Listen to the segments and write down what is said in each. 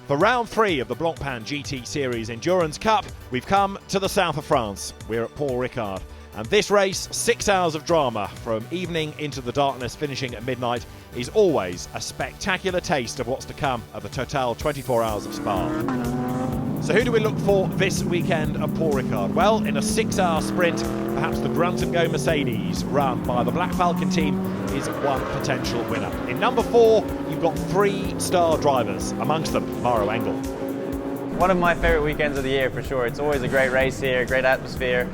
For round 3 of the Blancpain GT Series Endurance Cup, we've come to the south of France. We're at Paul Ricard. And this race, 6 hours of drama from evening into the darkness, finishing at midnight, is always a spectacular taste of what's to come at the Total 24 Hours of Spa. So who do we look for this weekend at Paul Ricard? Well, in a 6-hour sprint, perhaps the grunt-and-go Mercedes run by the Black Falcon team is one potential winner. In number 4, you've got 3-star drivers, amongst them Maro Engel. One of my favourite weekends of the year for sure. It's always a great race here, great atmosphere,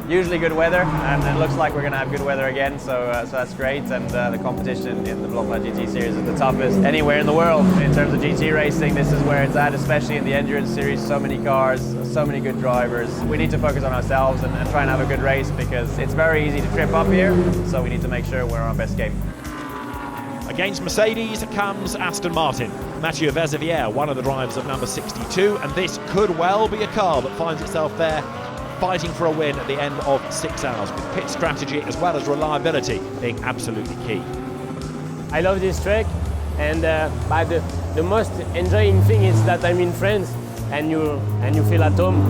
usually good weather, and it looks like we're going to have good weather again, so that's great. And the competition in the Blancpain GT Series is the toughest anywhere in the world in terms of GT racing. This is where it's at, especially in the Endurance Series. So many cars, so many good drivers. We need to focus on ourselves and try and have a good race, because it's very easy to trip up here, so we need to make sure we're on our best game. Against Mercedes comes Aston Martin. Mathieu Vezevier, one of the drivers of number 62, and this could well be a car that finds itself there fighting for a win at the end of 6 hours, with pit strategy as well as reliability being absolutely key. I love this track, and but the most enjoying thing is that I'm in France and you feel at home.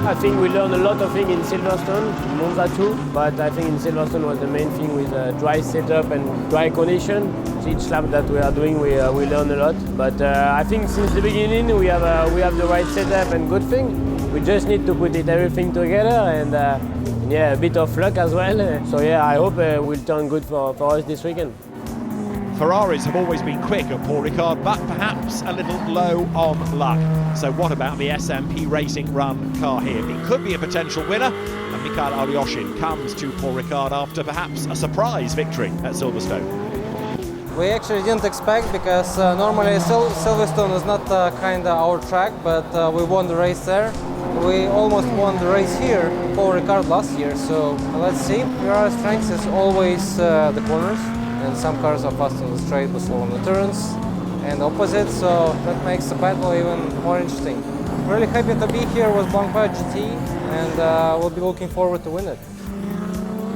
I think we learned a lot of things in Silverstone, Monza too, but I think in Silverstone was the main thing with dry setup and dry condition. Each lap that we are doing, we learn a lot. But I think since the beginning we have the right setup and good thing. We just need to put everything together, and yeah, a bit of luck as well. So yeah, I hope it will turn good for us this weekend. Ferraris have always been quick at Paul Ricard, but perhaps a little low on luck. So what about the SMP Racing Run car here? It could be a potential winner, and Mikhail Alyoshin comes to Paul Ricard after perhaps a surprise victory at Silverstone. We actually didn't expect, because normally Silverstone is not kind of our track, but we won the race there. We almost won the race here, Paul Ricard last year, so let's see. Our strength is always the corners, and some cars are fast on the straight but slow on the turns, and opposite, so that makes the battle even more interesting. Really happy to be here with Blancpain GT, and we'll be looking forward to win it.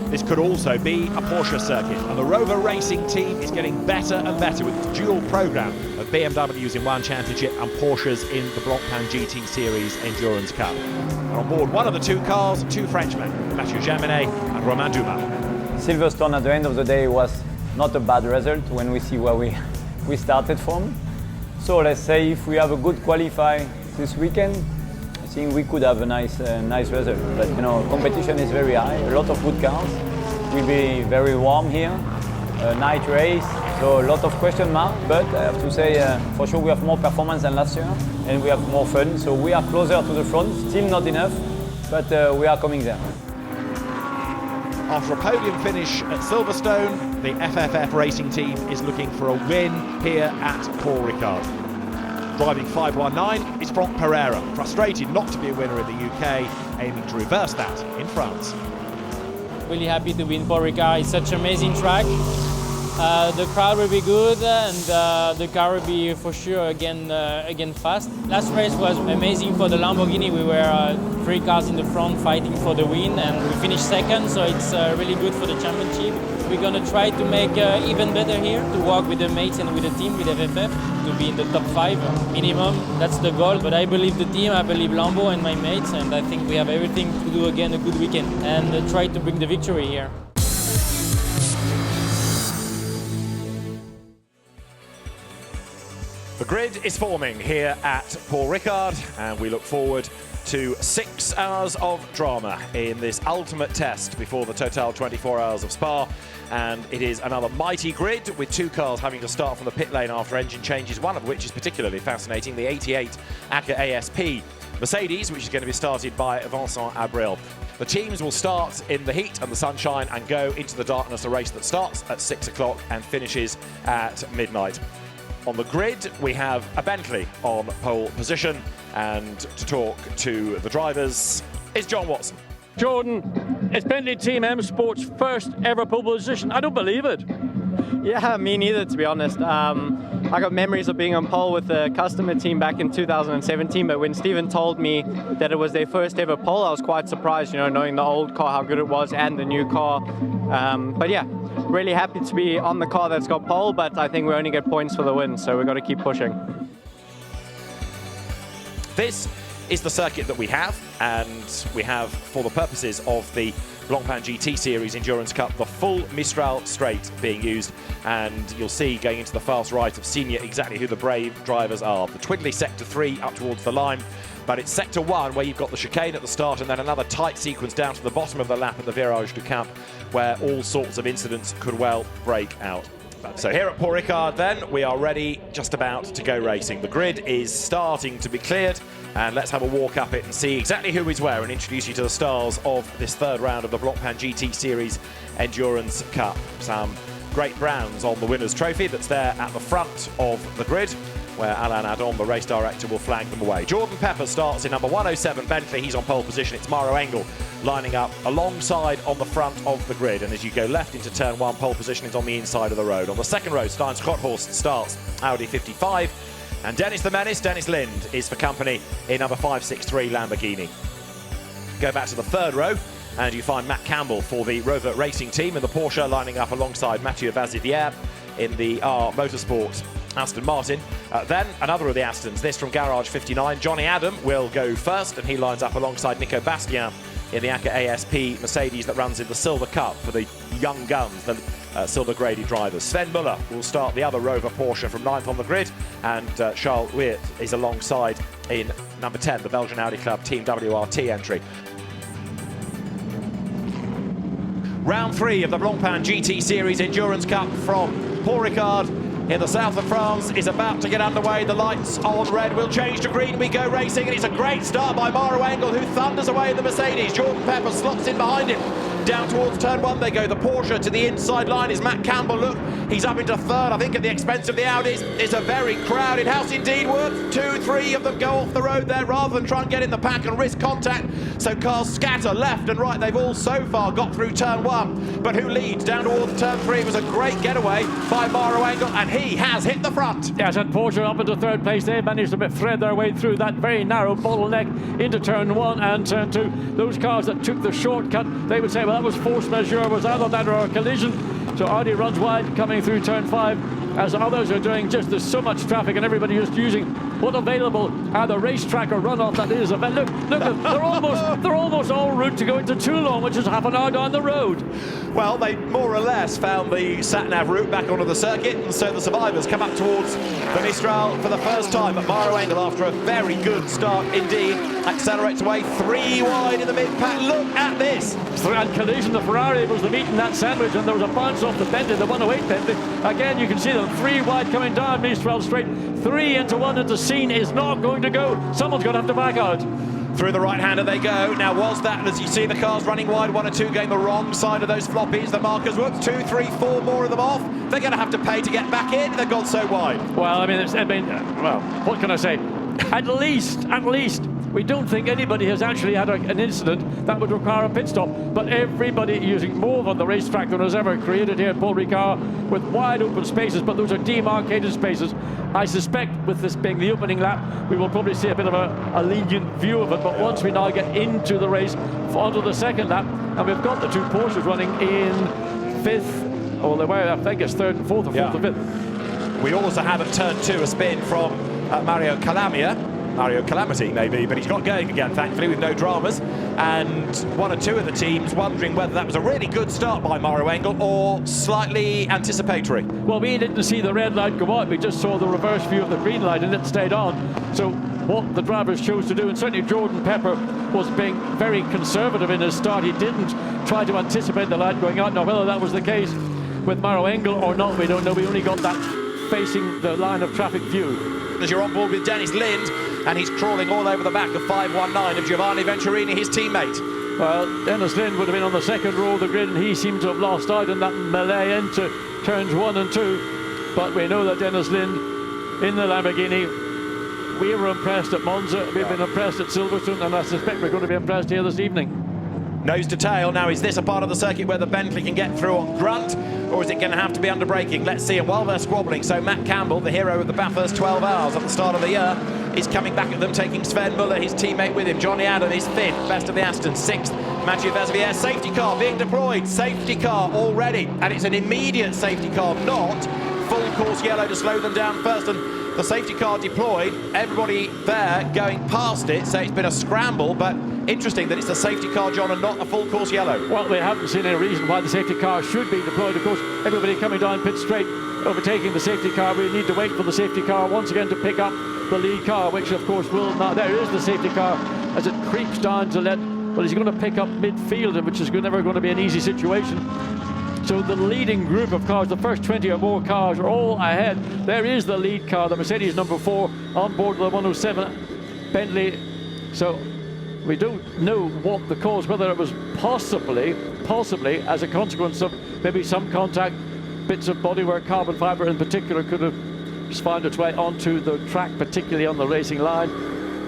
This could also be a Porsche circuit, and the Rover Racing team is getting better and better with its dual programme of BMWs in one championship and Porsches in the Blancpain GT Series Endurance Cup. And on board one of the 2 cars, 2 Frenchmen, Mathieu Jaminet and Romain Dumas. Silverstone at the end of the day was not a bad result when we see where we started from. So let's say if we have a good qualify this weekend, I think we could have a nice result. But you know, competition is very high, a lot of good cars. Will be very warm here, a night race, so a lot of question marks. But I have to say, for sure we have more performance than last year, and we have more fun. So we are closer to the front, still not enough, but we are coming there. After a podium finish at Silverstone, the FFF Racing team is looking for a win here at Paul Ricard. Driving 519 is Franck Pereira, frustrated not to be a winner in the UK, aiming to reverse that in France. Really happy to be in Paul Ricard. It's such an amazing track. The crowd will be good, and the car will be for sure again fast. Last race was amazing for the Lamborghini. We were 3 cars in the front fighting for the win, and we finished second, so it's really good for the championship. We're going to try to make even better here, to work with the mates and with the team, with FFF, to be in the top 5 minimum. That's the goal, but I believe the team, I believe Lambo and my mates, and I think we have everything to do again a good weekend and try to bring the victory here. The grid is forming here at Paul Ricard, and we look forward to 6 hours of drama in this ultimate test before the Total 24 Hours of Spa. And it is another mighty grid with 2 cars having to start from the pit lane after engine changes, one of which is particularly fascinating, the 88 ACA ASP Mercedes, which is going to be started by Vincent Abril. The teams will start in the heat and the sunshine and go into the darkness, a race that starts at 6 o'clock and finishes at midnight. On the grid, we have a Bentley on pole position, and to talk to the drivers is John Watson. Jordan, it's Bentley Team M Sport's first ever pole position. I don't believe it. Yeah, me neither, to be honest. I got memories of being on pole with the customer team back in 2017, but when Stephen told me that it was their first ever pole, I was quite surprised, you know, knowing the old car, how good it was, and the new car. But yeah, really happy to be on the car that's got pole, but I think we only get points for the win, so we've got to keep pushing. This is the circuit that we have, and we have, for the purposes of the Blancpain GT Series Endurance Cup, the full Mistral straight being used, and you'll see going into the fast right of Senior exactly who the brave drivers are. The twiddly sector 3 up towards the line, but it's sector 1 where you've got the chicane at the start and then another tight sequence down to the bottom of the lap at the Virage du Camp, where all sorts of incidents could well break out. So here at Paul Ricard then, we are ready, just about to go racing. The grid is starting to be cleared, and let's have a walk up it and see exactly who is where and introduce you to the stars of this third round of the Blancpain GT Series Endurance Cup. Some great brands on the winner's trophy that's there at the front of the grid, where Alain Adon, the race director, will flag them away. Jordan Pepper starts in number 107 Bentley. He's on pole position. It's Maro Engel lining up alongside on the front of the grid. And as you go left into turn 1, pole position is on the inside of the road. On the second row, Stein Schotthorst starts Audi 55. And Dennis the Menace, Dennis Lind, is for company in number 563 Lamborghini. Go back to the third row, and you find Matt Campbell for the Rover Racing team, and the Porsche lining up alongside Mathieu Vazivière in the SRO Motorsports Aston Martin. Then another of the Astons, this from Garage 59. Johnny Adam will go first, and he lines up alongside Nico Bastien in the ACA ASP Mercedes that runs in the Silver Cup for the young guns, the Silver Grady drivers. Sven Muller will start the other Rover Porsche from 9th on the grid, and Charles Weert is alongside in number 10, the Belgian Audi Club Team WRT entry. Round 3 of the Blancpain GT Series Endurance Cup from Paul Ricard in the south of France is about to get underway. The lights on red will change to green. We go racing, and it's a great start by Maro Engel, who thunders away in the Mercedes. Jordan Pepper slots in behind him. Down towards turn 1 they go. The Porsche to the inside line is Matt Campbell. Look, he's up into third, I think, at the expense of the Audis. It's a very crowded house indeed. Worth 2, 3 of them go off the road there rather than try and get in the pack and risk contact. So cars scatter left and right. They've all so far got through turn 1. But who leads down towards turn 3? It was a great getaway by Maro Engel, and he has hit the front. Yes, and Porsche up into third place. They managed to thread their way through that very narrow bottleneck into turn 1 and turn 2. Those cars that took the shortcut, they would say, well, that was force majeure, was either that or a collision. So Audi runs wide coming through turn 5, as others are doing. Just there's so much traffic and everybody just using what available the racetrack or runoff that is. Look, they're almost en route to go into Toulon, which is half an hour down the road. Well, they more or less found the sat-nav route back onto the circuit, and so the survivors come up towards the Mistral for the first time. But Maro Engel, after a very good start indeed, accelerates away 3 wide in the mid-pack. Look at this. And collision, the Ferrari was the meat in that sandwich, and there was a bounce off the Bentley, the 108 Bentley. Again, you can see them 3 wide coming down Mistral straight. 3 into 1 into Scene is not going to go. Someone's going to have to back out. Through the right-hander they go. Now, was that, as you see the cars running wide, 1 or 2 going the wrong side of those floppies, the markers, whoops, 2, 3, 4 more of them off. They're going to have to pay to get back in. They've gone so wide. Well, I mean, well, what can I say? At least, we don't think anybody has actually had an incident that would require a pit stop. But everybody using more on the racetrack than was ever created here at Paul Ricard, with wide open spaces, but those are demarcated spaces. I suspect with this being the opening lap, we will probably see a bit of a lenient view of it. But once we now get into the race, onto the second lap, and we've got the 2 Porsches running in 5th, or the way I think it's 3rd and 4th, or 4th and 5th. We also have at turn 2 a spin from Mario Calamity maybe, but he's got going again, thankfully, with no dramas. And 1 or 2 of the teams wondering whether that was a really good start by Maro Engel or slightly anticipatory. Well, we didn't see the red light go out. We just saw the reverse view of the green light, and it stayed on. So what the drivers chose to do, and certainly Jordan Pepper was being very conservative in his start. He didn't try to anticipate the light going out. Now, whether that was the case with Maro Engel or not, we don't know. We only got that facing the line of traffic view. As you're on board with Dennis Lind, and he's crawling all over the back of 519 of Giovanni Venturini, his teammate. Well, Dennis Lind would have been on the second row of the grid, and he seemed to have lost out in that melee into turns 1 and 2. But we know that Dennis Lind in the Lamborghini, we were impressed at Monza, we've been impressed at Silverstone, and I suspect we're going to be impressed here this evening. Nose to tail. Now, is this a part of the circuit where the Bentley can get through on grunt, or is it going to have to be under braking? Let's see. And while they're squabbling, so Matt Campbell, the hero of the Bathurst 12 hours at the start of the year, is coming back at them, taking Sven Muller, his teammate, with him. Johnny Adam is 5th, best of the Astons, 6th. Mathieu Vazivière, safety car being deployed. Safety car already, and it's an immediate safety car, not full course yellow to slow them down first. And the safety car deployed, everybody there going past it, so it's been a scramble, but interesting that it's a safety car, John, and not a full course yellow. Well, we haven't seen any reason why the safety car should be deployed. Of course, everybody coming down pit straight, overtaking the safety car. We need to wait for the safety car once again to pick up the lead car, which of course will not. There is the safety car as it creeps down to let, well, he's going to pick up midfield, which is never going to be an easy situation. So the leading group of cars, the first 20 or more cars, are all ahead. There is the lead car, the Mercedes number 4, on board the 107 Bentley. So we don't know what the cause, whether it was possibly as a consequence of maybe some contact, bits of bodywork, carbon fibre in particular, could have found its way onto the track, particularly on the racing line.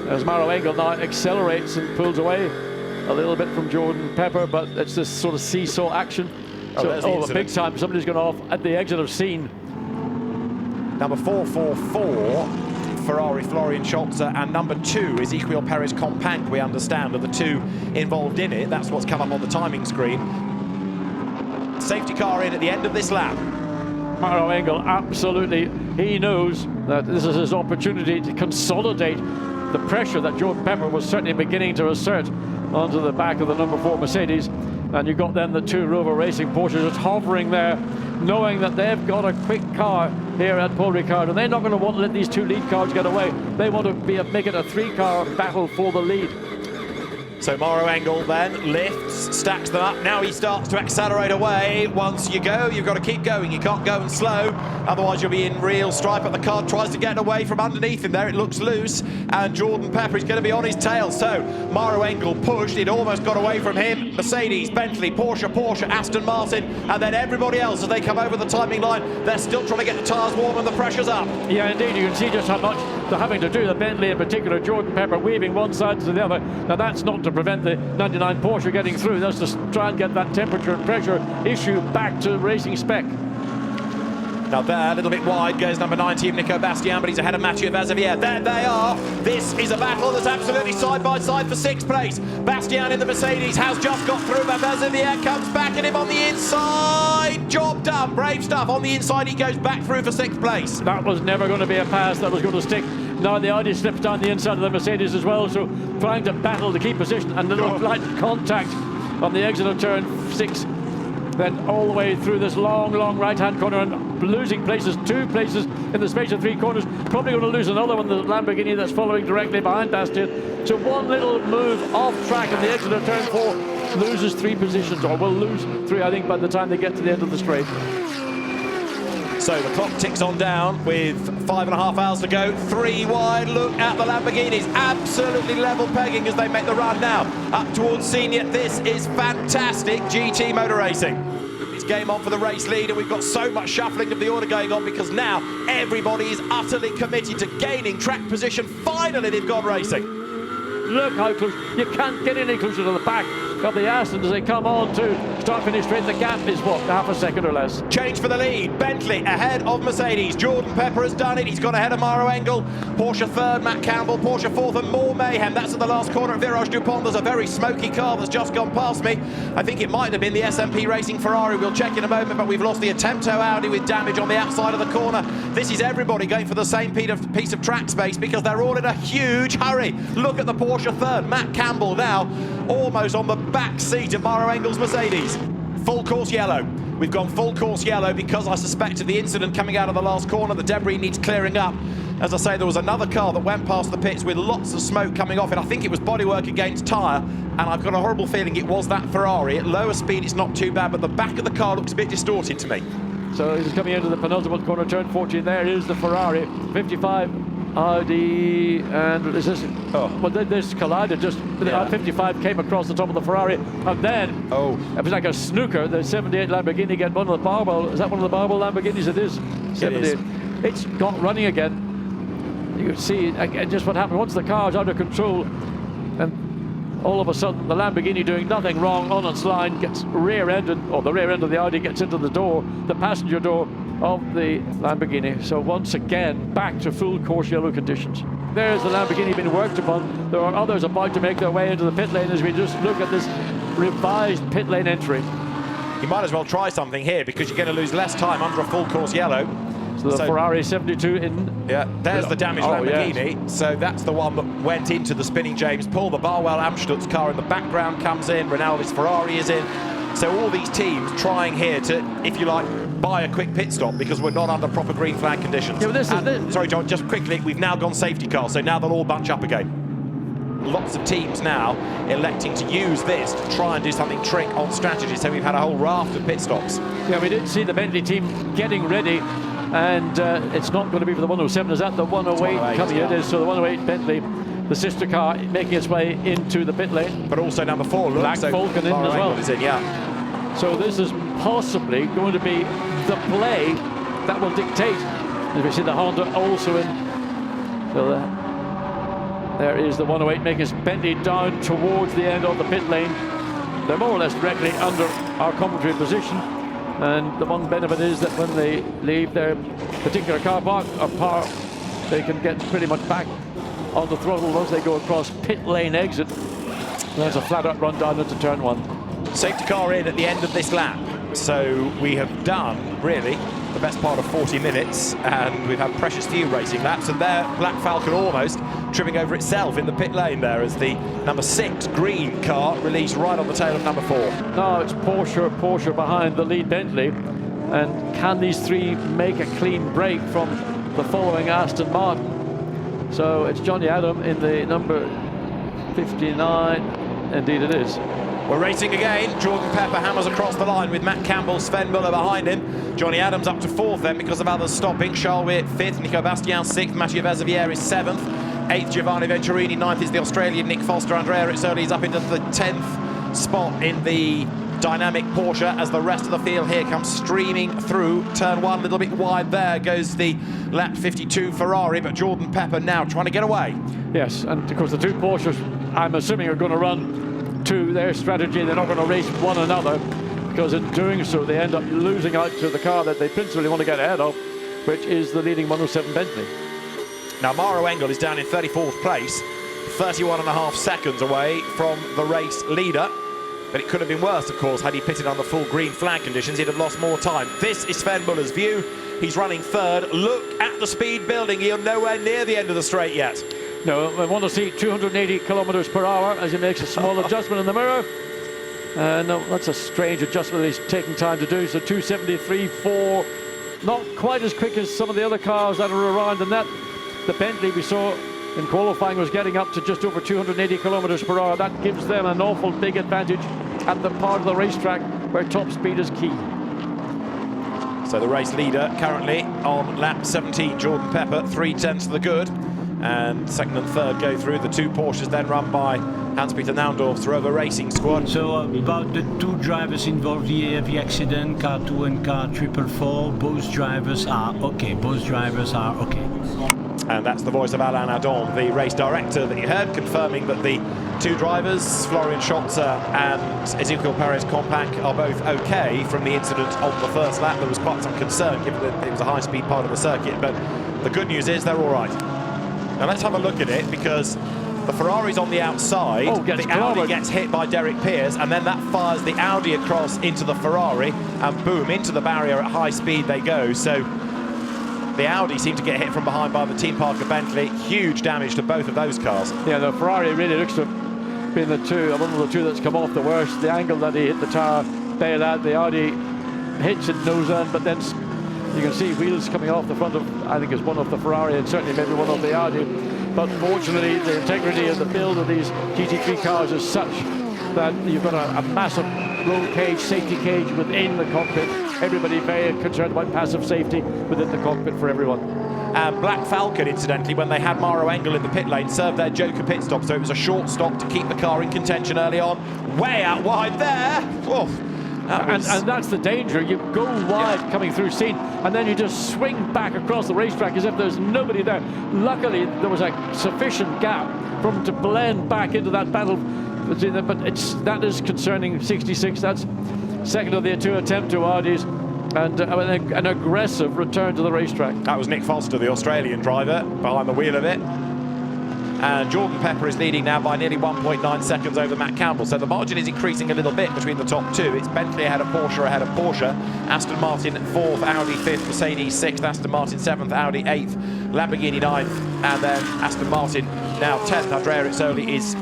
As Maro Engel now accelerates and pulls away a little bit from Jordan Pepper, but it's this sort of seesaw action. So, big time, somebody's gone off at the exit of scene. Number 444, Ferrari Florian Scholzer, and number 2 is Ezequiel Perez Companc, we understand, are the 2 involved in it. That's what's come up on the timing screen. Safety car in at the end of this lap. Maro Engel, absolutely, he knows that this is his opportunity to consolidate the pressure that Jordan Pepper was certainly beginning to assert onto the back of the number 4 Mercedes. And you've got then the 2 Rover Racing Porsches just hovering there, knowing that they've got a quick car here at Paul Ricard, and they're not going to want to let these 2 lead cars get away. They want to make it a 3-car battle for the lead. So Maro Engel then lifts, stacks them up. Now he starts to accelerate away. Once you go, you've got to keep going. You can't go and slow, otherwise you'll be in real strife. But the car tries to get away from underneath him there. It looks loose, and Jordan Pepper is going to be on his tail. So Maro Engel pushed. It almost got away from him. Mercedes, Bentley, Porsche, Aston Martin, and then everybody else as they come over the timing line. They're still trying to get the tyres warm and the pressure's up. Yeah, indeed. You can see just how much they're having to do. The Bentley in particular, Jordan Pepper weaving one side to the other. Now that's not to prevent the 99 Porsche getting through. That's to try and get that temperature and pressure issue back to racing spec. Now there, a little bit wide, goes number 19, Nico Bastian, but he's ahead of Mathieu Vazevier. There they are. This is a battle that's absolutely side by side for 6th place. Bastian in the Mercedes has just got through, but Vazevier comes back at him on the inside. Job done, brave stuff. On the inside, he goes back through for 6th place. That was never going to be a pass, that was going to stick. Now the Audi slips down the inside of the Mercedes as well, so trying to battle to keep position, and a little light contact on the exit of turn 6. Then all the way through this long right-hand corner, and losing places, 2 places in the space of 3 corners. Probably going to lose another one, the Lamborghini that's following directly behind Bastian. So one little move off track in the exit of turn 4 loses 3 positions, or will lose 3, I think, by the time they get to the end of the straight. So the clock ticks on down with 5.5 hours to go. 3 wide. Look at the Lamborghinis. Absolutely level pegging as they make the run now up towards senior. This is fantastic GT motor racing. It's game on for the race lead, and we've got so much shuffling of the order going on because now everybody is utterly committed to gaining track position. Finally, they've gone racing. Look how close. You can't get any closer to the back of the Aston as they come on to start-finish straight. The gap is, what, half a second or less. Change for the lead. Bentley ahead of Mercedes. Jordan Pepper has done it. He's gone ahead of Maro Engel. Porsche 3rd, Matt Campbell. Porsche 4th, and more mayhem. That's at the last corner at Virage Dupont. There's a very smoky car that's just gone past me. I think it might have been the SMP Racing Ferrari. We'll check in a moment, but we've lost the Attempto Audi with damage on the outside of the corner. This is everybody going for the same piece of track space because they're all in a huge hurry. Look at the Porsche 3rd. Matt Campbell now almost on the back seat of Maro Engel's Mercedes. Full course yellow. We've gone full course yellow because I suspect of the incident coming out of the last corner. The debris needs clearing up. As I say, there was another car that went past the pits with lots of smoke coming off it. I think it was bodywork against tyre, and I've got a horrible feeling it was that Ferrari. At lower speed, it's not too bad, but the back of the car looks a bit distorted to me. So he's coming into the penultimate corner, turn 14. There is the Ferrari, 55. Audi, and is this, well, this collided just, 55 came across the top of the Ferrari, and then, it was like a snooker. The 78 Lamborghini get one of the Barbell, is that one of the Barbell Lamborghinis? It is, 78. It's got running again. You can see just what happened once the car's out of control, and all of a sudden the Lamborghini doing nothing wrong on its line gets rear-ended, or the rear end of the Audi gets into the door, the passenger door of the Lamborghini. So once again, back to full course yellow conditions. There's the Lamborghini being worked upon. There are others about to make their way into the pit lane as we just look at this revised pit lane entry. You might as well try something here because you're going to lose less time under a full course yellow. So the Ferrari 72 in. Yeah, there's the damaged Lamborghini. Yes. So that's the one that went into the spinning James Paul. The Barwell Amstutz car in the background comes in. Rinaldi's Ferrari is in. So all these teams trying here to, if you like, buy a quick pit stop because we're not under proper green flag conditions. Yeah, but sorry, John, just quickly, we've now gone safety car, so now they'll all bunch up again. Lots of teams now electing to use this to try and do something trick on strategy. So we've had a whole raft of pit stops. Yeah, we did see the Bentley team getting ready, and it's not going to be for the 107. Is that the 108 coming? Yeah. It is. So the 108 Bentley, the sister car, making its way into the pit lane. But also number 4, look, Black so Falcon in as well. Is in, yeah. So this is possibly going to be the play that will dictate. As we see the Honda also in. So there is the 108 making its Bentley down towards the end of the pit lane. They're more or less directly under our commentary position. And the one benefit is that when they leave their particular car park or park, they can get pretty much back on the throttle once they go across pit lane exit. There's a flat out run down into turn 1. Safety car in at the end of this lap. So we have done, really, the best part of 40 minutes, and we've had precious few racing laps, and there, Black Falcon almost tripping over itself in the pit lane there as the number 6 green car released right on the tail of number 4. Now it's Porsche behind the lead Bentley, and can these three make a clean break from the following Aston Martin? So it's Johnny Adam in the number 59, indeed it is. We're racing again. Jordan Pepper hammers across the line with Matt Campbell, Sven Muller behind him. Johnny Adams up to 4th then because of others stopping. Charles Weir 5th, Nico Bastian 6th, Mathieu Vezevier is 7th, 8th Giovanni Venturini, 9th is the Australian Nick Foster. Andrea Rizzoli is up into the 10th spot in the dynamic Porsche as the rest of the field here comes streaming through turn 1. A little bit wide there goes the lap 52 Ferrari, but Jordan Pepper now trying to get away. Yes, and of course the two Porsches, I'm assuming, are going to run to their strategy. They're not going to race one another, because in doing so they end up losing out to the car that they principally want to get ahead of, which is the leading 107 Bentley. Now Maro Engel is down in 34th place, 31.5 seconds away from the race leader. But it could have been worse, of course, had he pitted on the full green flag conditions. He'd have lost more time. This is Sven Muller's view. He's running 3rd. Look at the speed building. He's nowhere near the end of the straight yet. No, I want to see 280 kilometers per hour as he makes a small adjustment in the mirror. No, that's a strange adjustment that he's taking time to do. So 273.4, not quite as quick as some of the other cars that are around. And that, the Bentley we saw in qualifying was getting up to just over 280 kilometers per hour. That gives them an awful big advantage at the part of the racetrack where top speed is key. So the race leader currently on lap 17, Jordan Pepper, 3/10 to the good. And 2nd and 3rd go through. The two Porsches then run by Hans-Peter Naundorf's Rover Racing squad. So about the two drivers involved via the accident, car 2 and car 444, both drivers are okay. And that's the voice of Alain Adon, the race director that you heard, confirming that the two drivers, Florian Schotzer and Ezequiel Perez-Compac, are both okay from the incident on the first lap. There was quite some concern given that it was a high-speed part of the circuit, but the good news is they're all right. Now let's have a look at it, because the Ferrari's on the outside, the Audi gets hit by Derek Pierce, and then that fires the Audi across into the Ferrari, and boom, into the barrier at high speed they go. So the Audi seemed to get hit from behind by the Team Parker Bentley. Huge damage to both of those cars. Yeah, the Ferrari really looks to have been one of the two that's come off the worst. The angle that he hit the tire bailed out. The Audi hits it nose end, but then you can see wheels coming off the front of, I think it's one of the Ferrari and certainly maybe one of the Audi. But fortunately, the integrity of the build of these GT3 cars is such that you've got a massive roll cage, safety cage within the cockpit. Everybody very concerned about passive safety within the cockpit for everyone. And Black Falcon, incidentally, when they had Maro Engel in the pit lane, served their Joker pit stop, so it was a short stop to keep the car in contention early on. Way out wide there. Whoa. And that's the danger. You go wide coming through scene, and then you just swing back across the racetrack as if there's nobody there. Luckily, there was a sufficient gap for them to blend back into that battle. But that is concerning. 66, that's second of the two attempt to Audis, and an aggressive return to the racetrack. That was Nick Foster, the Australian driver, behind the wheel of it. And Jordan Pepper is leading now by nearly 1.9 seconds over Matt Campbell. So the margin is increasing a little bit between the top two. It's Bentley ahead of Porsche, Aston Martin 4th, Audi 5th, Mercedes 6th, Aston Martin 7th, Audi 8th, Lamborghini 9th, and then Aston Martin now 10th. Andrea Rizzoli is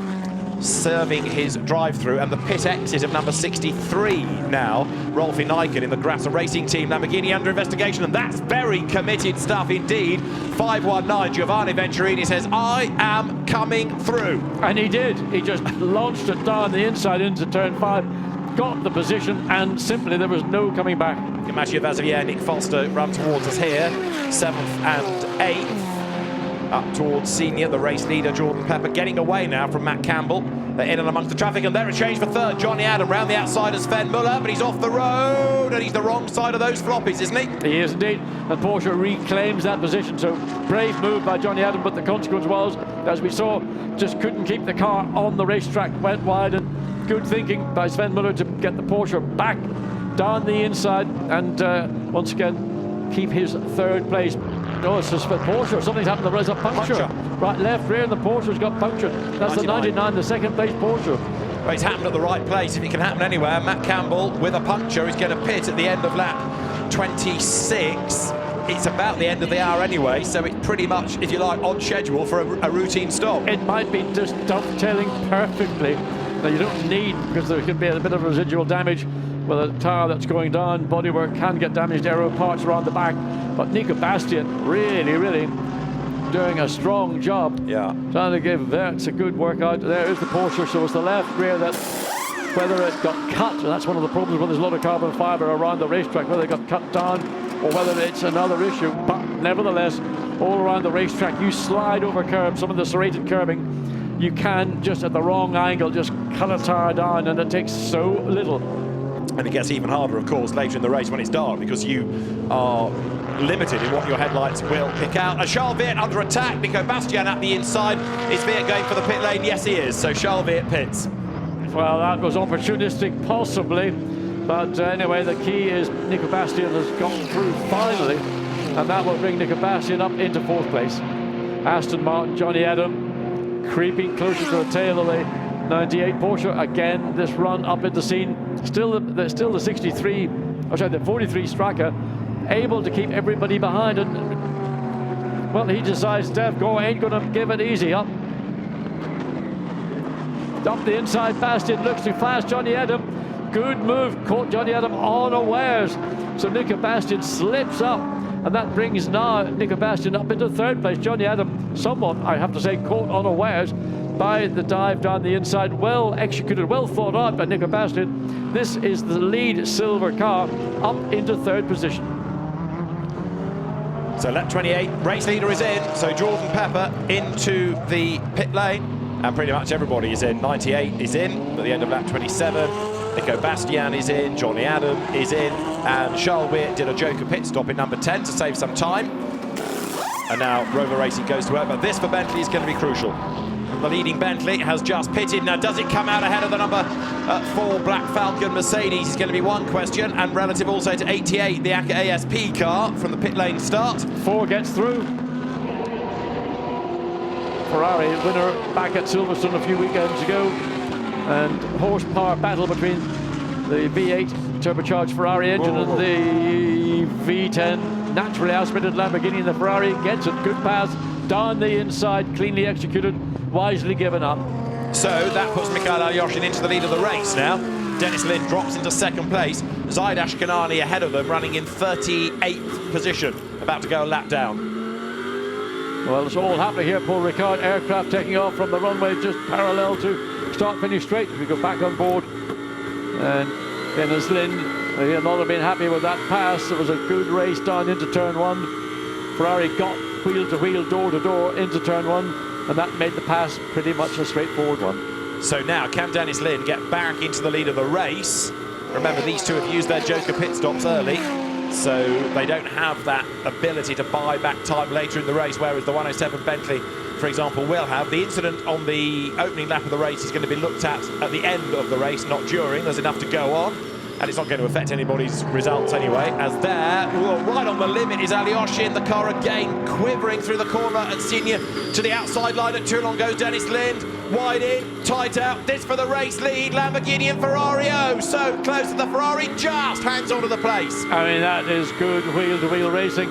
serving his drive-through, and the pit exit of number 63 now, Rolfi Nyken in the Grasser Racing Team. Lamborghini under investigation, and that's very committed stuff indeed. 519, Giovanni Venturini says, I am coming through. And he did. He just launched it down the inside into turn 5, got the position, and simply there was no coming back. Mathieu Vazivier, Nick Foster run towards us here, 7th and 8th. Up towards senior, the race leader, Jordan Pepper, getting away now from Matt Campbell. They're in and amongst the traffic, and there a change for 3rd, Johnny Adam, round the outside of Sven Muller, but he's off the road, and he's the wrong side of those floppies, isn't he? He is indeed, and Porsche reclaims that position, so brave move by Johnny Adam, but the consequence was, as we saw, just couldn't keep the car on the racetrack, went wide, and good thinking by Sven Muller to get the Porsche back down the inside, and once again, keep his 3rd place. Oh, it's just for Porsche. Something's happened. There is a puncture. Right, left rear, and the Porsche's got punctured. That's 99. The 99, the 2nd place Porsche. Well, it's happened at the right place. If it can happen anywhere, Matt Campbell with a puncture is going to pit at the end of lap 26. It's about the end of the hour anyway, so it's pretty much, if you like, on schedule for a routine stop. It might be just dovetailing perfectly. Now, you don't need, because there could be a bit of residual damage with a tyre that's going down. Bodywork can get damaged, aero parts around the back. But Nico Bastian really doing a strong job. Yeah. Trying to give Wertz a good workout. There is the Porsche, so it's the left rear that, whether it got cut, and that's one of the problems when there's a lot of carbon fibre around the racetrack, whether it got cut down or whether it's another issue. But nevertheless, all around the racetrack, you slide over curbs, some of the serrated curbing, you can just at the wrong angle just cut a tyre down, and it takes so little. And it gets even harder, of course, later in the race when it's dark, because you are limited in what your headlights will pick out. And Charles Weert under attack. Nico Bastian at the inside. Is Weert going for the pit lane? Yes, he is. So Charles Weert pits. Well, that was opportunistic, possibly. But anyway, the key is Nico Bastian has gotten through finally, and that will bring Nico Bastian up into 4th place. Aston Martin, Johnny Adam, creeping closer to the tail of the 98 Porsche. Again, this run up in the scene. Still the 63, or sorry, the 43 Striker, able to keep everybody behind, and well, he decides Dev Gore ain't gonna give it easy. Up the inside, Bastian looks too fast. Johnny Adam, good move, caught Johnny Adam unawares, so Nico Bastian slips up, and that brings now Nico Bastian up into 3rd place. Johnny Adam, somewhat, I have to say, caught unawares by the dive down the inside. Well executed, well thought out by Nico Bastian. This is the lead silver car up into 3rd position. So lap 28, race leader is in. So Jordan Pepper into the pit lane, and pretty much everybody is in. 98 is in at the end of lap 27. Nico Bastian is in, Johnny Adam is in, and Charles Weert did a joker pit stop in number 10 to save some time. And now Rover Racing goes to work, but this for Bentley is going to be crucial. The leading Bentley has just pitted. Now, does it come out ahead of the number 4 Black Falcon Mercedes? Is going to be one question, and relative also to 88, the ACA ASP car from the pit lane start. 4 gets through. Ferrari winner back at Silverstone a few weekends ago, and horsepower battle between the V8 turbocharged Ferrari engine and the V10 naturally outspirited Lamborghini, and the Ferrari gets it. Good pass down the inside, cleanly executed, wisely given up. So that puts Mikhail Alyoshin into the lead of the race now. Dennis Lynn drops into 2nd place. Zaid Ashkanani ahead of them, running in 38th position, about to go a lap down. Well, it's all happening here. Paul Ricard aircraft taking off from the runway just parallel to start-finish straight. We go back on board, and Dennis Lynn, he'll not have been happy with that pass. It was a good race down into turn 1. Ferrari got wheel-to-wheel, door-to-door into turn 1, and that made the pass pretty much a straightforward one. So now, can Dennis Lynn get back into the lead of the race? Remember, these two have used their joker pit stops early, so they don't have that ability to buy back time later in the race, whereas the 107 Bentley, for example, will have. The incident on the opening lap of the race is going to be looked at the end of the race, not during. There's enough to go on, and it's not going to affect anybody's results anyway, as there, right on the limit is Alyoshin. The car again quivering through the corner, and Senior To the outside line at Toulon goes Dennis Lind. Wide in, tight out. This for the race lead. Lamborghini and Ferrari. Oh, so close to the Ferrari. Just hangs on to the place. I mean, that is good wheel-to-wheel racing.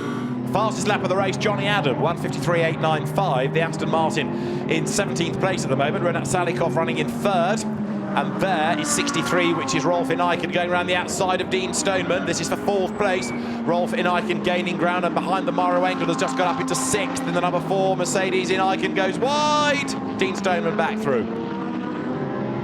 Fastest lap of the race, Johnny Adam, 1:53.895. The Aston Martin in 17th place at the moment. Renat Salikov running in 3rd. And there is 63, which is Rolf Ineiken going around the outside of Dean Stoneman. This is for 4th place. Rolf Ineiken gaining ground, and behind the Maro Engel has just got up into 6th. In the number 4 Mercedes, Ineiken goes wide. Dean Stoneman back through.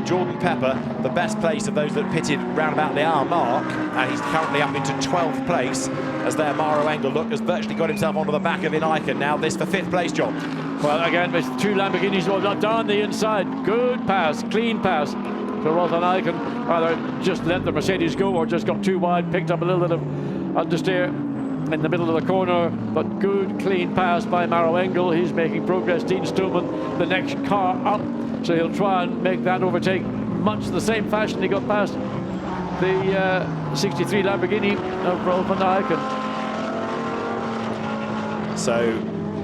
Jordan Pepper, the best place of those that pitted round about the hour mark, and he's currently up into 12th place as their Maro Engel has virtually got himself onto the back of Ineiken. Now this for 5th place, John. Well, again, with 2 Lamborghinis down the inside. Good pass, clean pass to Rolf Ineiken. Either just let the Mercedes go or just got too wide, picked up a little bit of understeer in the middle of the corner, but good clean pass by Maro Engel. He's making progress. Dean Stoneman, the next car up, so he'll try and make that overtake much the same fashion he got past the 63 Lamborghini of Rolf Ineiken. So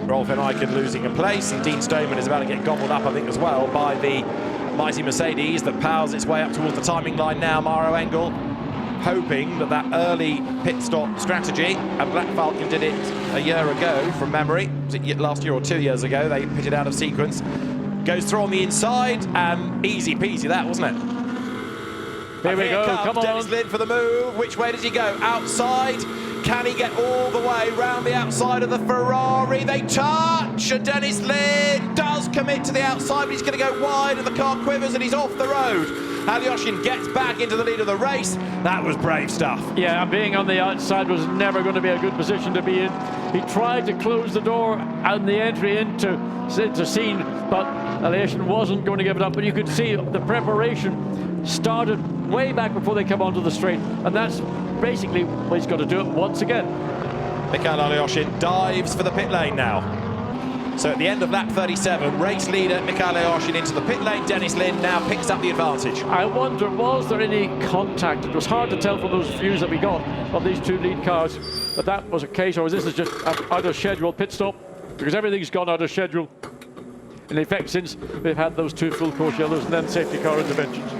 Rolf Ineiken losing a place, and Dean Stoneman is about to get gobbled up, I think, as well, by the mighty Mercedes that powers its way up towards the timing line now. Maro Engel hoping that that early pit stop strategy, and Black Falcon did it a year ago from memory, was it last year or 2 years ago, they pitted out of sequence, goes through on the inside, and easy peasy that, wasn't it? Here we go, come on. Dennis Lind for the move. Which way does he go? Outside. Can he get all the way round the outside of the Ferrari? They touch, and Dennis Lind does commit to the outside, but he's going to go wide, and the car quivers, and he's off the road. Alyoshin gets back into the lead of the race. That was brave stuff. Yeah, and being on the outside was never going to be a good position to be in. He tried to close the door and the entry into scene, but Alyoshin wasn't going to give it up. But you could see the preparation started way back before they come onto the straight, and that's basically what he's got to do it once again. Mikhail Alyoshin dives for the pit lane now. So at the end of lap 37, race leader Mikhail Alyoshin into the pit lane. Dennis Lind now picks up the advantage. I wonder, was there any contact? It was hard to tell from those views that we got of these 2 lead cars that that was a case, or is this just an out of schedule pit stop? Because everything's gone out of schedule in effect since we've had those 2 full course yellows and then safety car interventions.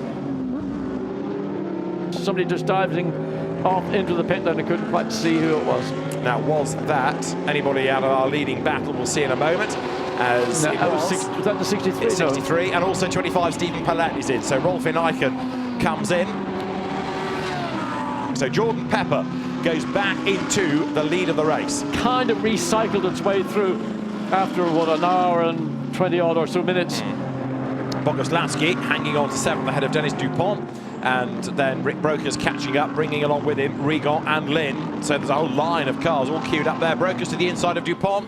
Somebody just diving off into the pit lane and couldn't quite see who it was. Now, was that anybody out of our leading battle? We'll see in a moment. As no, it was that the 63? It's 63, and also 25, Stephen Paletti's in. So Rolf Ineiken comes in. So Jordan Pepper goes back into the lead of the race. Kind of recycled its way through after, what, an hour and 20 odd or so minutes. Boguslavski hanging on to 7th ahead of Dennis Dupont. And then Rick Brokers catching up, bringing along with him Rigon and Lynn. So there's a whole line of cars all queued up there. Brokers to the inside of Dupont.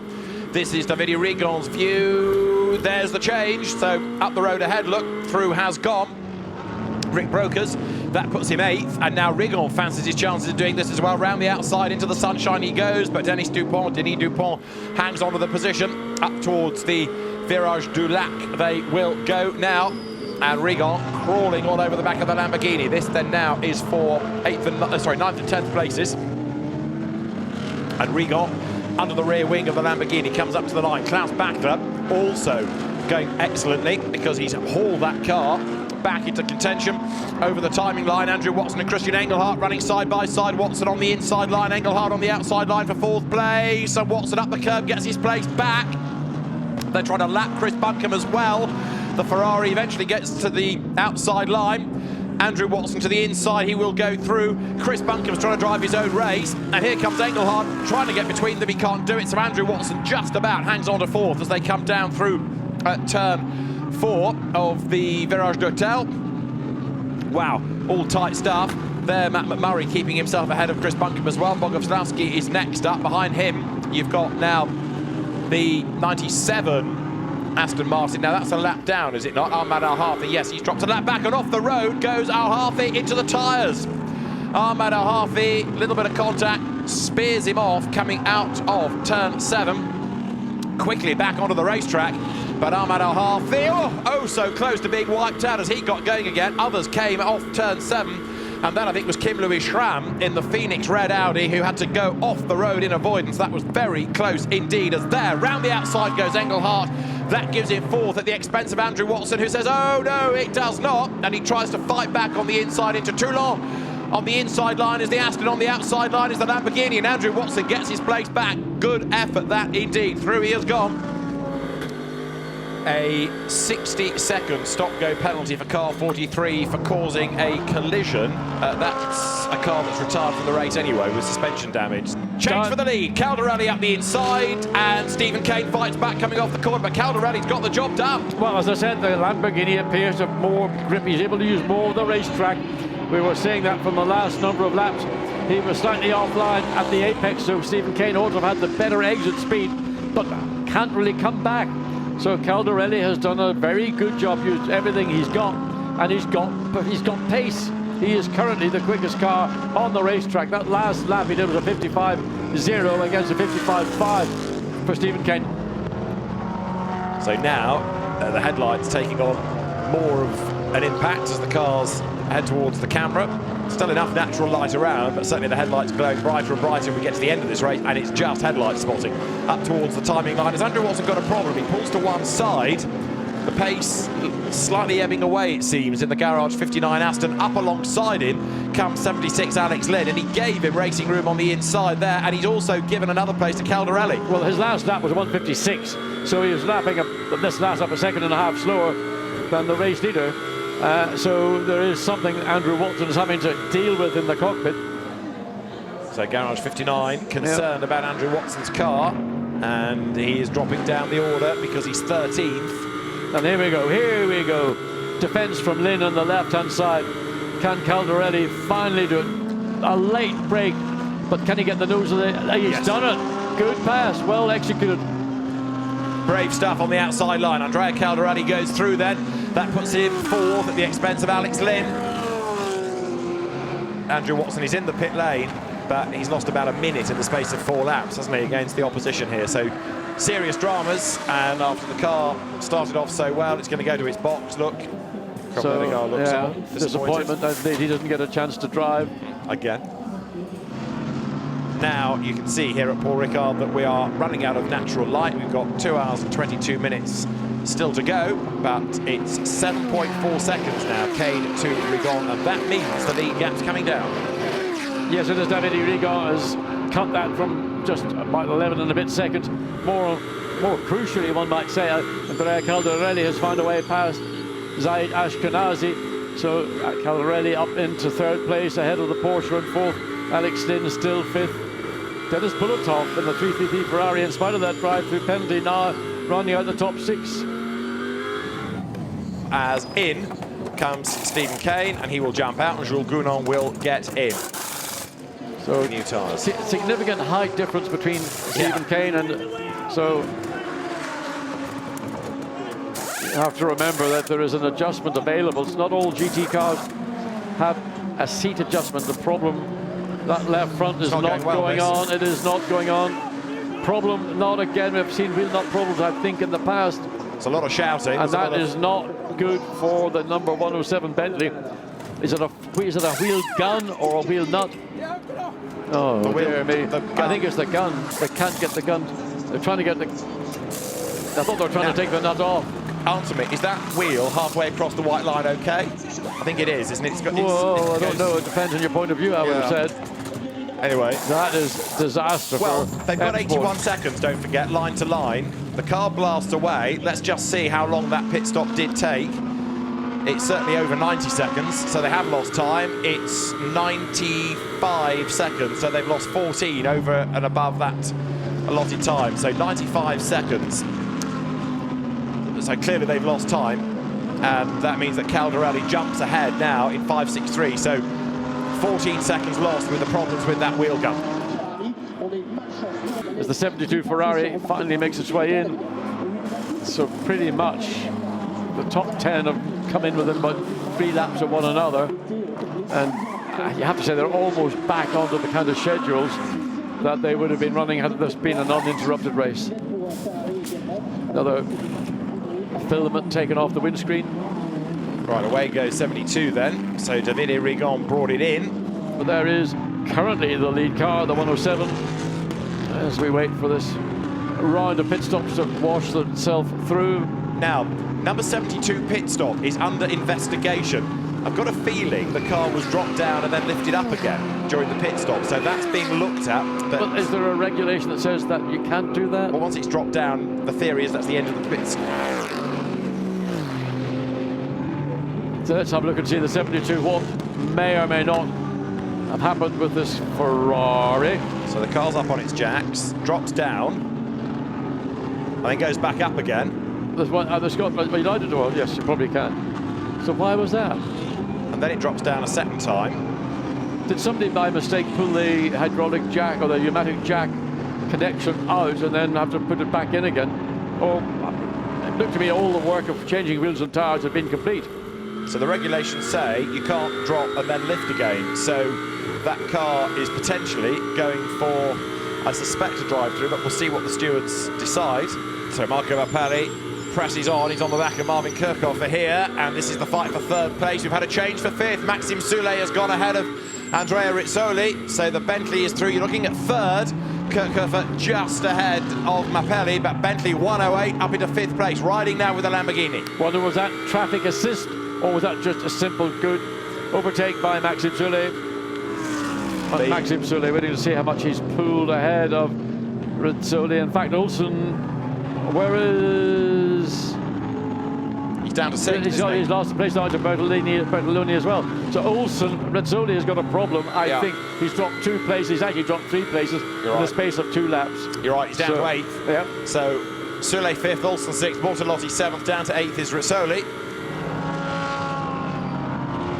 This is Davide Rigon's view. There's the change. So up the road ahead, look, through has gone. Rick Brokers, that puts him 8th. And now Rigon fancies his chances of doing this as well. Round the outside into the sunshine he goes. But Denis Dupont hangs on to the position. Up towards the Virage du Lac they will go now. And Rigon crawling all over the back of the Lamborghini. This then now is for 9th and 10th places. And Rigon under the rear wing of the Lamborghini comes up to the line. Klaus Bachler also going excellently because he's hauled that car back into contention over the timing line. Andrew Watson and Christian Engelhardt running side by side. Watson on the inside line, Engelhardt on the outside line for 4th place. So Watson up the curb gets his place back. They're trying to lap Chris Buncombe as well. The Ferrari eventually gets to the outside line. Andrew Watson to the inside, he will go through. Chris Buncombe's trying to drive his own race. And here comes Engelhardt trying to get between them, he can't do it. So Andrew Watson just about hangs on to 4th as they come down through turn 4 of the Virage d'Hotel. Wow, all tight stuff. There, Matt McMurray keeping himself ahead of Chris Buncombe as well. Boguslavski is next up. Behind him, you've got now the 97 Aston Martin. Now that's a lap down, is it not? Ahmad Al-Hafi, yes, he's dropped a lap back, and off the road goes Al-Hafi into the tyres. Ahmad Al-Hafi, a little bit of contact, spears him off coming out of turn 7. Quickly back onto the racetrack, but Ahmad Al-Hafi, oh so close to being wiped out as he got going again. Others came off turn 7. And then I think it was Kim Louis Schramm in the Phoenix Red Audi who had to go off the road in avoidance. That was very close indeed, as there, round the outside goes Engelhardt That gives him fourth at the expense of Andrew Watson, who says, oh no, it does not. And he tries to fight back on the inside into Toulon. On the inside line is the Aston, on the outside line is the Lamborghini, and Andrew Watson gets his place back. Good effort that indeed. Through he has gone. A 60-second stop-go penalty for car 43 for causing a collision. That's a car that's retired from the race anyway with suspension damage. Change for the lead. Caldarelli up the inside, and Stephen Kane fights back coming off the corner, but Caldarelli's got the job done. Well, as I said, the Lamborghini appears to have more grip. He's able to use more of the racetrack. We were saying that from the last number of laps. He was slightly offline at the apex, so Stephen Kane ought to have had the better exit speed, but can't really come back. So Caldarelli has done a very good job, used everything he's got, and he's got pace. He is currently the quickest car on the racetrack. That last lap he did was a 55.0 against a 55.5 for Stephen Kane. So now the headlights taking on more of an impact as the cars head towards the camera. Still enough natural light around, but certainly the headlights glowing brighter and brighter when we get to the end of this race, and it's just headlight spotting up towards the timing line. As Andrew Watson got a problem, he pulls to one side. The pace slightly ebbing away, it seems, in the garage 59 Aston. Up alongside him comes 76 Alex Lynn, and he gave him racing room on the inside there, and he's also given another place to Caldarelli. Well, his last lap was 156, so he was lapping this last lap a second and a half slower than the race leader. So there is something Andrew Watson is having to deal with in the cockpit. So garage 59 concerned about Andrew Watson's car, and he is dropping down the order because he's 13th. And here we go. Defence from Lynn on the left-hand side. Can Caldarelli finally do it? A late break, but can he get the nose of it? He's done it. Good pass, well executed. Brave stuff on the outside line. Andrea Caldarelli goes through then. That puts him fourth at the expense of Alex Lynn. Andrew Watson is in the pit lane, but he's lost about a minute in the space of 4 laps, hasn't he, against the opposition here. So serious dramas, and after the car started off so well, it's going to go to its box. Look, so disappointment that he doesn't get a chance to drive again. Now you can see here at Paul Ricard that we are running out of natural light. We've got 2 hours and 22 minutes still to go, but it's 7.4 seconds now, Kane to Rigon, and that means the lead gap's coming down. Yes, it is. David Rigon has cut that from just about 11 and a bit seconds. More crucially, one might say, Andrea Caldarelli has found a way past Zaid Ashkenazi. So Caldarelli up into 3rd place ahead of the Porsche in 4th. Alex Lynn still 5th. Dennis Bulletov in the 333 Ferrari, in spite of that drive-through penalty, now running out the top 6. As in comes Stephen Kane, and he will jump out, and Jules Gounon will get in. So new tyres. Significant height difference between Stephen Kane, and so you have to remember that there is an adjustment available. It's not all GT cars have a seat adjustment. The problem, that left front is not going on. It is not going on. Problem, not again. We've seen wheel nut problems, I think, in the past. It's a lot of shouting. And that is not good for the number 107 Bentley. Is it a wheel gun or a wheel nut? Oh, dear me. I think it's the gun. They can't get the gun. They're trying to get the... I thought they were trying to take the nut off. Answer me, is that wheel halfway across the white line okay? I think it is, isn't it? Whoa, I don't know. It depends on your point of view, I would have said. Anyway. That is disaster. Well, they've got 81 seconds, don't forget, line to line. The car blasts away. Let's just see how long that pit stop did take. It's certainly over 90 seconds, so they have lost time. It's 95 seconds, so they've lost 14 over and above that allotted time. So 95 seconds. So clearly they've lost time, and that means that Caldarelli jumps ahead now in 5.63. So 14 seconds lost with the problems with that wheel gun. As the 72 Ferrari finally makes its way in, so pretty much the top 10 have come in within about 3 laps of one another, and you have to say they're almost back onto the kind of schedules that they would have been running had this been an uninterrupted race. Another filament taken off the windscreen. Right, away goes 72 then. So Davide Rigon brought it in. But there is currently the lead car, the 107, as we wait for this round of pit stops to wash itself through. Now, number 72 pit stop is under investigation. I've got a feeling the car was dropped down and then lifted up again during the pit stop, so that's being looked at. But is there a regulation that says that you can't do that? Well, once it's dropped down, the theory is that's the end of the pits. So let's have a look and see the 72, what may or may not have happened with this Ferrari. So the car's up on its jacks, drops down, and then goes back up again. There's one, there's got, you lied it, well, yes, you probably can. So why was that? And then it drops down a second time. Did somebody by mistake pull the hydraulic jack or the pneumatic jack connection out and then have to put it back in again? Or it looked to me all the work of changing wheels and tires had been complete. So the regulations say you can't drop and then lift again. So that car is potentially going for, I suspect, a drive-through, but we'll see what the stewards decide. So Marco Mappelli presses on, he's on the back of Marvin Kirchhofer here, and this is the fight for third place. We've had a change for fifth. Maxime Soulet has gone ahead of Andrea Rizzoli, so the Bentley is through. You're looking at third. Kirchhofer just ahead of Mappelli, but Bentley 108 up into fifth place, riding now with the Lamborghini. Wonder, was that traffic assist, or was that just a simple good overtake by Maxime Soulet? Maxime Soulet waiting to see how much he's pulled ahead of Rizzoli. In fact, Olsen, where is... He's down to sixth. He's lost the place now to Bertolini as well. So Olsen, Rizzoli has got a problem. I think he's dropped 2 places. He's actually dropped 3 places in the space of 2 laps. You're right, he's down to 8th. Yeah. So Soulet 5th, Olsen 6th, Bortolotti 7th, down to 8th is Rizzoli.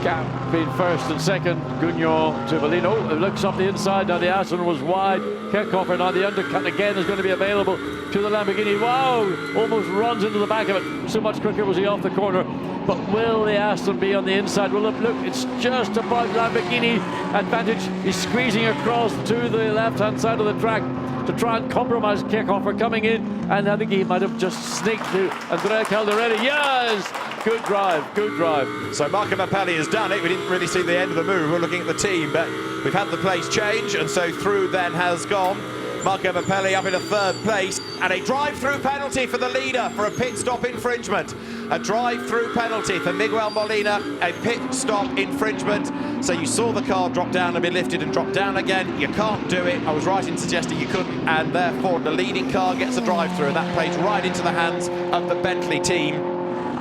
Gap between first and second, Gugnon to Bellino. It looks up the inside, now the Aston was wide. Kirchhofer, now the undercut again is going to be available to the Lamborghini. Wow, almost runs into the back of it. So much quicker was he off the corner. But will the Aston be on the inside? Well, look, it's just about Lamborghini advantage. He's squeezing across to the left-hand side of the track to try and compromise Kirchhofer coming in, and I think he might have just sneaked to Andrea Caldarelli. Yes! Good drive, good drive. So Marco Mappelli has done it. We didn't really see the end of the move. We're looking at the team, but we've had the place change, and so through then has gone Marco Mappelli up into third place, and a drive-through penalty for the leader for a pit stop infringement. A drive-through penalty for Miguel Molina, a pit stop infringement. So you saw the car drop down and be lifted and drop down again. You can't do it. I was right in suggesting you couldn't, and therefore the leading car gets a drive-through, and that plays right into the hands of the Bentley team.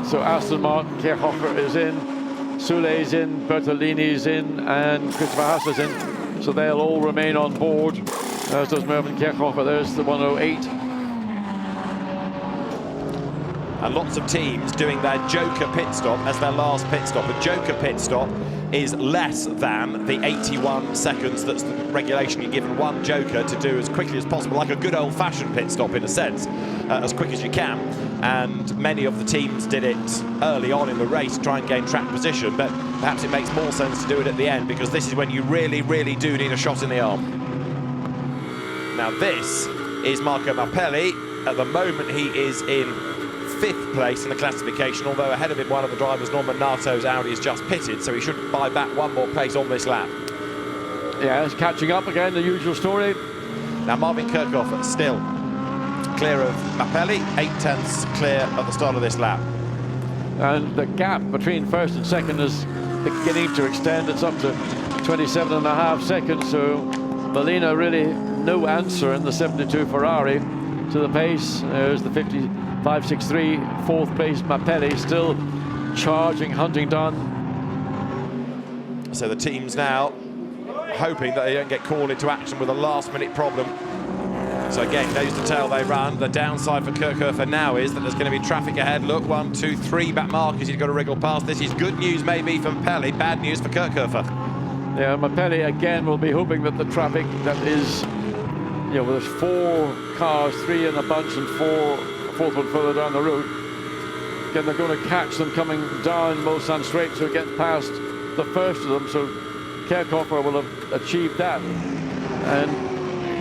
So Aston Martin, Kirchhofer is in, Soulet is in, Bertolini is in, and Christopher Haas is in. So they'll all remain on board, as does Mervyn Kirchhofer. There's the 108. And lots of teams doing their Joker pit stop as their last pit stop. A Joker pit stop is less than the 81 seconds that's the regulation. You're given one Joker to do as quickly as possible, like a good old-fashioned pit stop in a sense, as quick as you can. And many of the teams did it early on in the race to try and gain track position, but perhaps it makes more sense to do it at the end, because this is when you really, really do need a shot in the arm. Now this is Marco Mappelli. At the moment he is in 5th place in the classification, although ahead of him one of the drivers, Norman Nato's Audi, is just pitted, so he should buy back one more place on this lap. Yeah, it's catching up again, the usual story. Now Marvin Kirchhofer still clear of Mappelli, 8/10 clear at the start of this lap. And the gap between first and second is beginning to extend. It's up to 27.5 seconds, so Molina really no answer in the 72 Ferrari to the pace. There's the 55.63, 4th place Mappelli, still charging, hunting down. So the team's now hoping that they don't get called into action with a last-minute problem. So again, nose to tail they run. The downside for Kirchhofer now is that there's going to be traffic ahead. Look, 1, 2, 3 back markers. He's got to wriggle past. This is good news maybe for Mappelli, bad news for Kirchhofer. Yeah, Mappelli again will be hoping that the traffic that is, you know, there's 4 cars, 3 in a bunch and 4th one further down the road. Again, they're going to catch them coming down Mulsanne Straight to get past the first of them. So Kirchhofer will have achieved that. And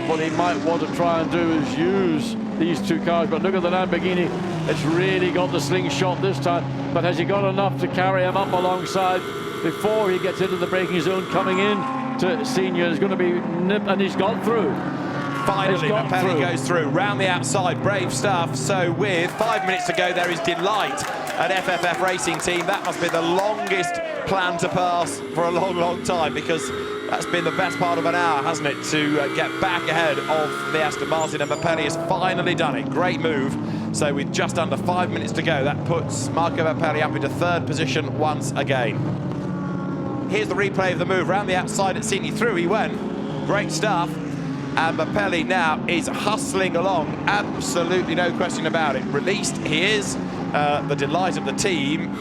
what he might want to try and do is use these 2 cars, but look at the Lamborghini. It's really got the slingshot this time, but has he got enough to carry him up alongside before he gets into the braking zone? Coming in to Senior is going to be nip, and he's gone through. Finally, Pirelli goes through, round the outside, brave stuff. So with 5 minutes to go, there is delight at FFF Racing Team. That must be the longest plan to pass for a long, long time, because that's been the best part of an hour, hasn't it, to get back ahead of the Aston Martin, and Pirelli has finally done it. Great move. So with just under 5 minutes to go, that puts Marco Pirelli up into third position once again. Here's the replay of the move, round the outside at Sydney, through he went. Great stuff. And Pirelli now is hustling along, absolutely no question about it. Released he is, the delight of the team.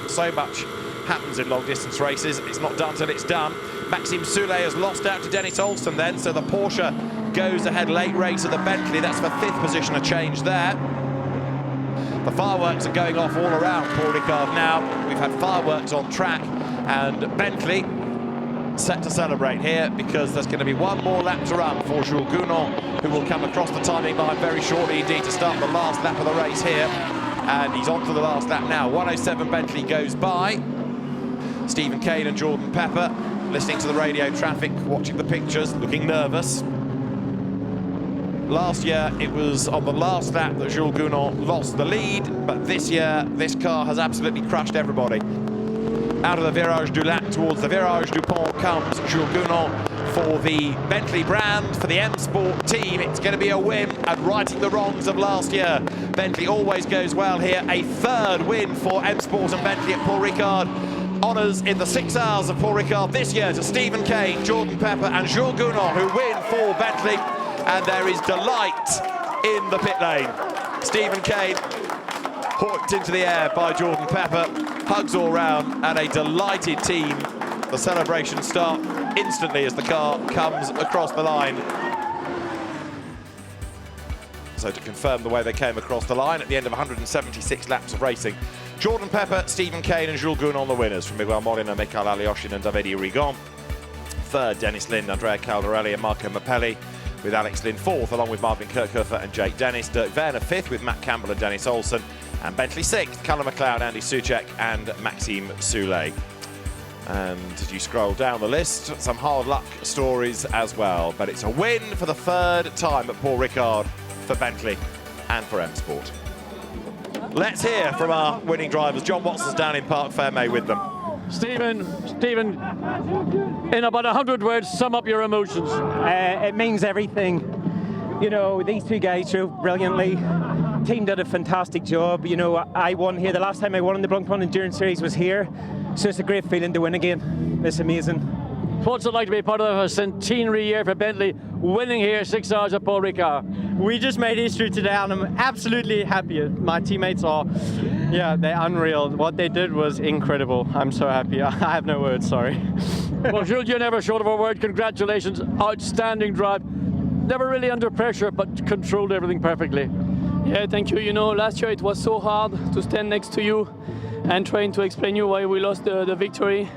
So much happens in long distance races, it's not done till it's done. Maxime Soulet has lost out to Dennis Olsen then, so the Porsche goes ahead late race of the Bentley. That's for fifth position, a change there. The fireworks are going off all around Paul Ricard now. We've had fireworks on track, and Bentley set to celebrate here, because there's going to be one more lap to run for Jules Gounon, who will come across the timing line very shortly indeed to start the last lap of the race here. And he's on to the last lap now. 1:07 Bentley goes by. Stephen Kane and Jordan Pepper listening to the radio traffic, watching the pictures, looking nervous. Last year, it was on the last lap that Jules Gounon lost the lead, but this year, this car has absolutely crushed everybody. Out of the Virage du Lac towards the Virage du Pont comes Jules Gounon for the Bentley brand, for the M Sport team. It's going to be a win at righting the wrongs of last year. Bentley always goes well here. A third win for M Sport and Bentley at Paul Ricard. Honours in the 6 hours of Paul Ricard this year to Stephen Kane, Jordan Pepper and Jules Gounon, who win for Bentley. And there is delight in the pit lane. Stephen Kane hooked into the air by Jordan Pepper, hugs all round, and a delighted team. The celebrations start instantly as the car comes across the line. So to confirm the way they came across the line at the end of 176 laps of racing, Jordan Pepper, Stephen Kane and Jules Gounon the winners, from Miguel Molina, Mikael Alyoshin and Davide Rigon. Third, Dennis Lind, Andrea Caldarelli and Marco Pirelli, with Alex Lind fourth, along with Marvin Kirchhofer and Jake Dennis. Dirk Werner fifth, with Matt Campbell and Dennis Olsen. And Bentley sixth, Callum McLeod, Andy Soucek and Maxime Soulet. And as you scroll down the list, some hard luck stories as well. But it's a win for the third time at Paul Ricard for Bentley and for M Sport. Let's hear from our winning drivers. John Watson's down in Parc Fermé with them. Stephen, in about 100 words, sum up your emotions. It means everything. You know, these two guys drove brilliantly. Team did a fantastic job. You know, I won here. The last time I won in the Blancpain Endurance Series was here. So it's a great feeling to win again. It's amazing. What's it like to be part of a centenary year for Bentley, winning here 6 hours at Paul Ricard? We just made history today, and I'm absolutely happy. My teammates are, they're unreal. What they did was incredible. I'm so happy. I have no words, sorry. Well, Jules, you're never short of a word. Congratulations. Outstanding drive. Never really under pressure, but controlled everything perfectly. Yeah, thank you. You know, last year it was so hard to stand next to you and trying to explain you why we lost the victory.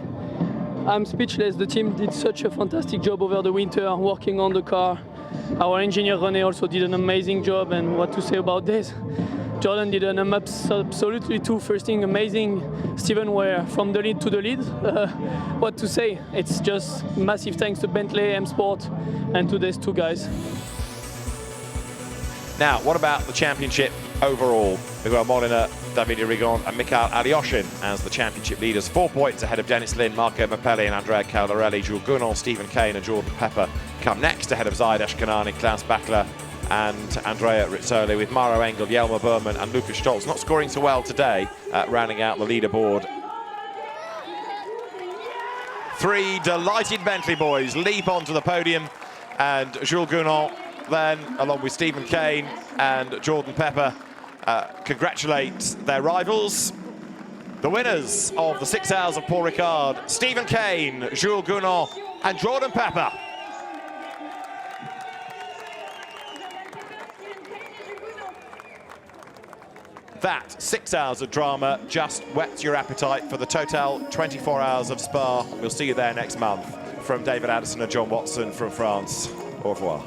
I'm speechless. The team did such a fantastic job over the winter working on the car. Our engineer René also did an amazing job, and what to say about this? Jordan did an absolutely two first thing amazing. Steven were from the lead to the lead. What to say? It's just massive thanks to Bentley, M Sport, and to these two guys. Now, what about the championship overall? Miguel Molina, Davide Rigon and Mikael Alyoshin as the championship leaders. 4 points ahead of Dennis Lind, Marco Pirelli and Andrea Caldarelli. Jules Gounon, Stephen Kane and Jordan Pepper come next ahead of Zaid Ashkanani, Klaus Bachler and Andrea Rizzoli, with Maro Engel, Jelmer Berman and Lukas Stolz not scoring so well today, rounding out the leaderboard. Three delighted Bentley boys leap onto the podium, and Jules Gounon then, along with Stephen Kane and Jordan Pepper, congratulate their rivals. The winners of the 6 hours of Paul Ricard, Stephen Kane, Jules Gounon and Jordan Pepper. That 6 hours of drama just whets your appetite for the Total 24 hours of Spa. We'll see you there next month. From David Addison and John Watson from France, au revoir.